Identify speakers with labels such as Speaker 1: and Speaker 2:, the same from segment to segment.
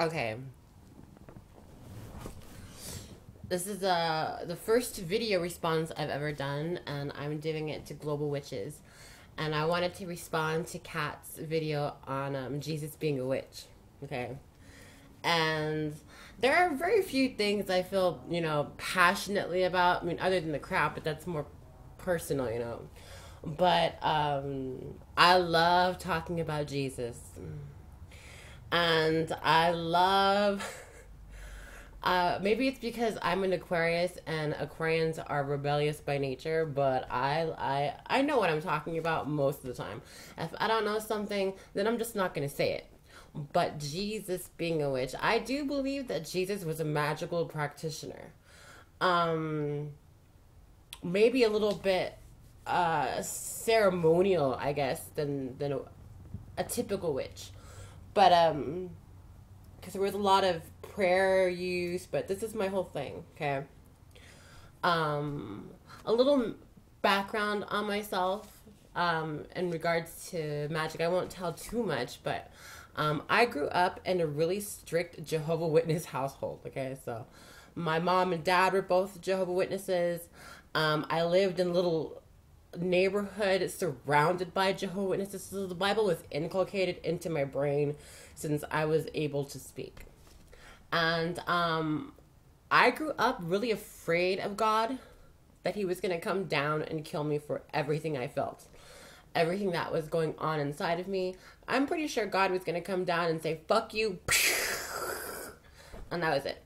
Speaker 1: Okay. This is the first video response I've ever done, and I'm doing it to Global Witches. And I wanted to respond to Kat's video on Jesus being a witch. Okay. And there are very few things I feel, passionately about. I mean, other than the crap, but that's more personal. But I love talking about Jesus. And I love maybe it's because I'm an Aquarius and Aquarians are rebellious by nature, but I know what I'm talking about most of the time. If I don't know something, then I'm just not going to say it. But Jesus being a witch, I do believe that Jesus was a magical practitioner. Um, Maybe a little bit ceremonial, I guess, than a typical witch. But because there was a lot of prayer use, but this is my whole thing, okay? Um, a little background on myself in regards to magic. I won't tell too much, but I grew up in a really strict Jehovah Witness household, okay? So my mom and dad were both Jehovah Witnesses. I lived in a little neighborhood surrounded by Jehovah Witnesses. So the Bible was inculcated into my brain since I was able to speak. And I grew up really afraid of God, that he was going to come down and kill me for everything I felt, everything that was going on inside of me. I'm pretty sure God was going to come down and say, fuck you. And that was it.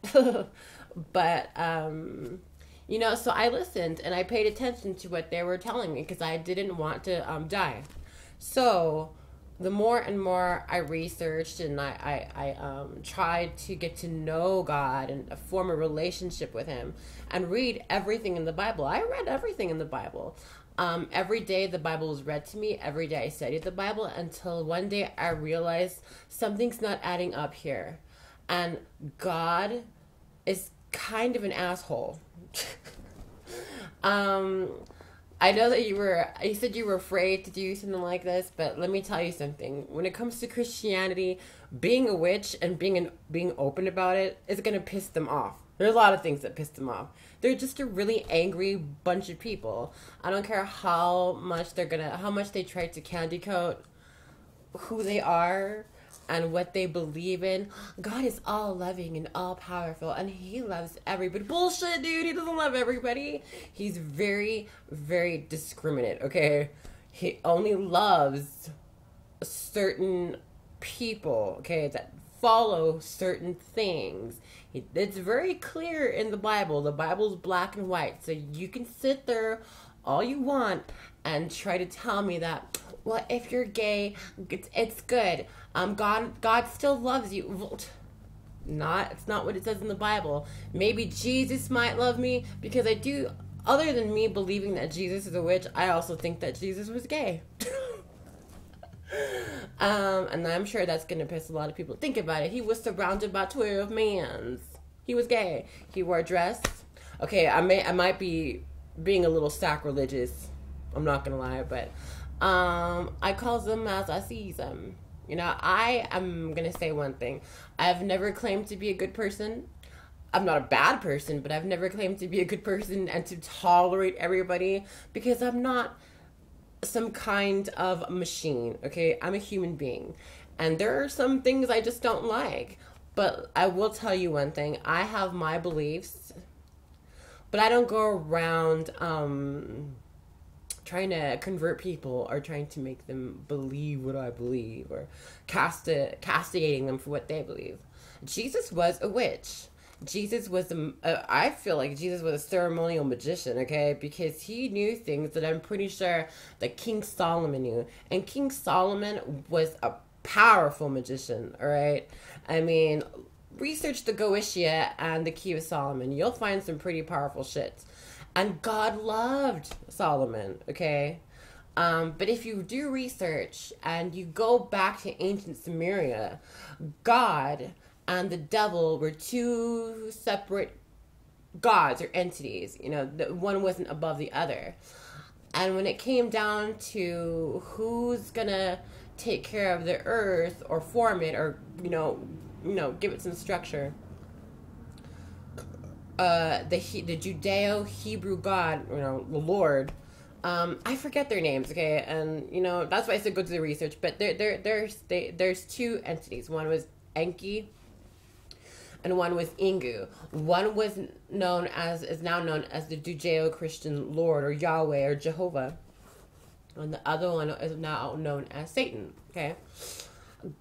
Speaker 1: But, so I listened and I paid attention to what they were telling me because I didn't want to die. So the more and more I researched and I tried to get to know God and form a relationship with him and read everything in the Bible. I read everything in the Bible. Every day the Bible was read to me. Every day I studied the Bible until one day I realized something's not adding up here. And God is kind of an asshole. um, I know that you said you were afraid to do something like this, but let me tell you something. When it comes to Christianity, being a witch and being open about it is going to piss them off. There's a lot of things that piss them off. They're just a really angry bunch of people. I don't care how much they try to candy coat who they are and what they believe in. God is all loving and all powerful and he loves everybody. Bullshit, dude. He doesn't love everybody. He's very, very discriminate, okay? He only loves certain people, okay, that follow certain things. It's very clear in the Bible. The Bible's black and white. So you can sit there all you want and try to tell me that, well, if you're gay, it's good. God still loves you. It's not what it says in the Bible. Maybe Jesus might love me because I do. Other than me believing that Jesus is a witch, I also think that Jesus was gay. And I'm sure that's gonna piss a lot of people. Think about it. He was surrounded by 12 men. He was gay. He wore a dress. Okay, I might be being a little sacrilegious. I'm not gonna lie, but I call them as I see them. I am gonna say one thing. I've never claimed to be a good person. I'm not a bad person, but I've never claimed to be a good person and to tolerate everybody because I'm not some kind of machine, okay? I'm a human being. And there are some things I just don't like. But I will tell you one thing. I have my beliefs, but I don't go around trying to convert people or trying to make them believe what I believe or castigating them for what they believe. Jesus was a witch. I feel like Jesus was a ceremonial magician, okay? Because he knew things that I'm pretty sure that King Solomon knew. And King Solomon was a powerful magician, all right? I mean, research the Goetia and the Key of Solomon. You'll find some pretty powerful shit. And God loved Solomon, okay? But if you do research and you go back to ancient Sumeria, God and the devil were two separate gods or entities. One wasn't above the other. And when it came down to who's gonna take care of the earth or form it or, give it some structure. The Judeo-Hebrew God, the Lord. I forget their names, okay, and that's why I said go do the research. But there's two entities. One was Enki, and one was Ingu. One was is now known as the Judeo-Christian Lord, or Yahweh, or Jehovah, and the other one is now known as Satan. Okay,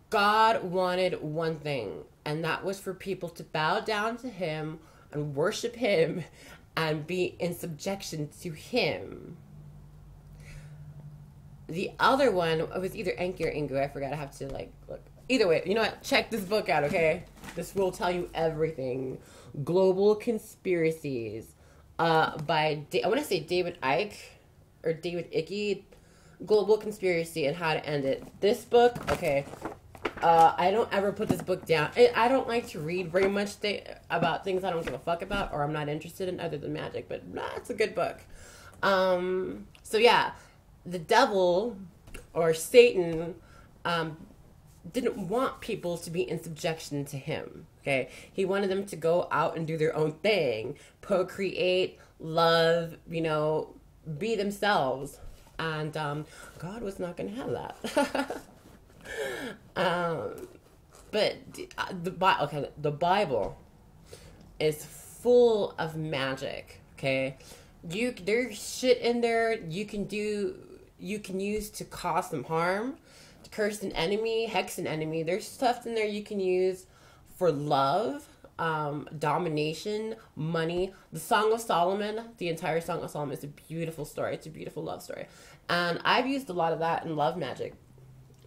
Speaker 1: God wanted one thing, and that was for people to bow down to Him and worship Him and be in subjection to Him. The other one, it was either Enki or Ingu. I forgot. I have to look. Either way, you know what? Check this book out, okay? This will tell you everything. Global Conspiracies, by I want to say David Icke or David Icke. Global Conspiracy and How to End It. This book, okay. I don't ever put this book down. I don't like to read very much about things I don't give a fuck about or I'm not interested in, other than magic. But it's a good book. So yeah. The devil, or Satan, didn't want people to be in subjection to him, okay? He wanted them to go out and do their own thing, procreate, love, be themselves. And God was not going to have that. But the Bible is full of magic, okay? There's shit in there you can use to cause some harm, to curse an enemy, hex an enemy. There's stuff in there you can use for love, domination, money. The Song of Solomon, the entire Song of Solomon is a beautiful story. It's a beautiful love story. And I've used a lot of that in love magic.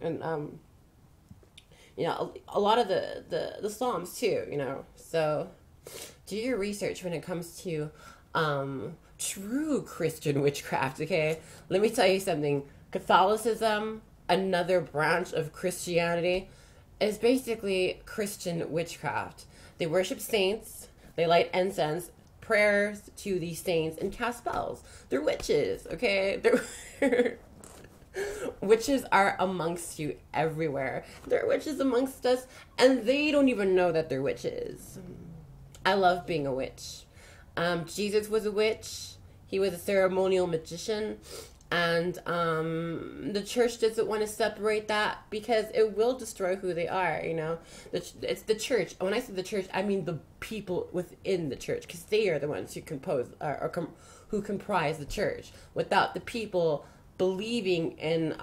Speaker 1: And, a lot of the Psalms too, So do your research when it comes to, true Christian witchcraft, okay? Let me tell you something. Catholicism, another branch of Christianity, is basically Christian witchcraft. They worship saints, they light incense, prayers to these saints, and cast spells. They're witches, okay? Witches are amongst you everywhere. There are witches amongst us, and they don't even know that they're witches. I love being a witch. Jesus was a witch. He was a ceremonial magician. And the church doesn't want to separate that because it will destroy who they are, It's the church. When I say the church, I mean the people within the church, because they are the ones who who comprise the church. Without the people believing in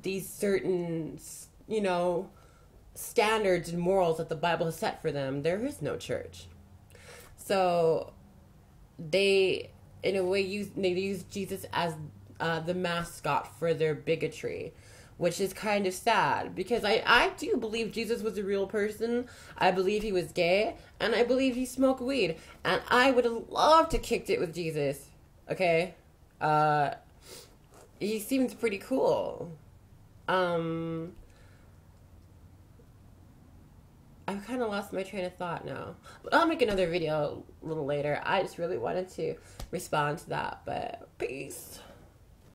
Speaker 1: these certain, standards and morals that the Bible has set for them, there is no church. So they, in a way, use Jesus as the mascot for their bigotry, which is kind of sad, because I do believe Jesus was a real person. I believe he was gay, and I believe he smoked weed, and I would have loved to kicked it with Jesus, okay? He seems pretty cool. I've kind of lost my train of thought now. But I'll make another video a little later. I just really wanted to respond to that, but peace.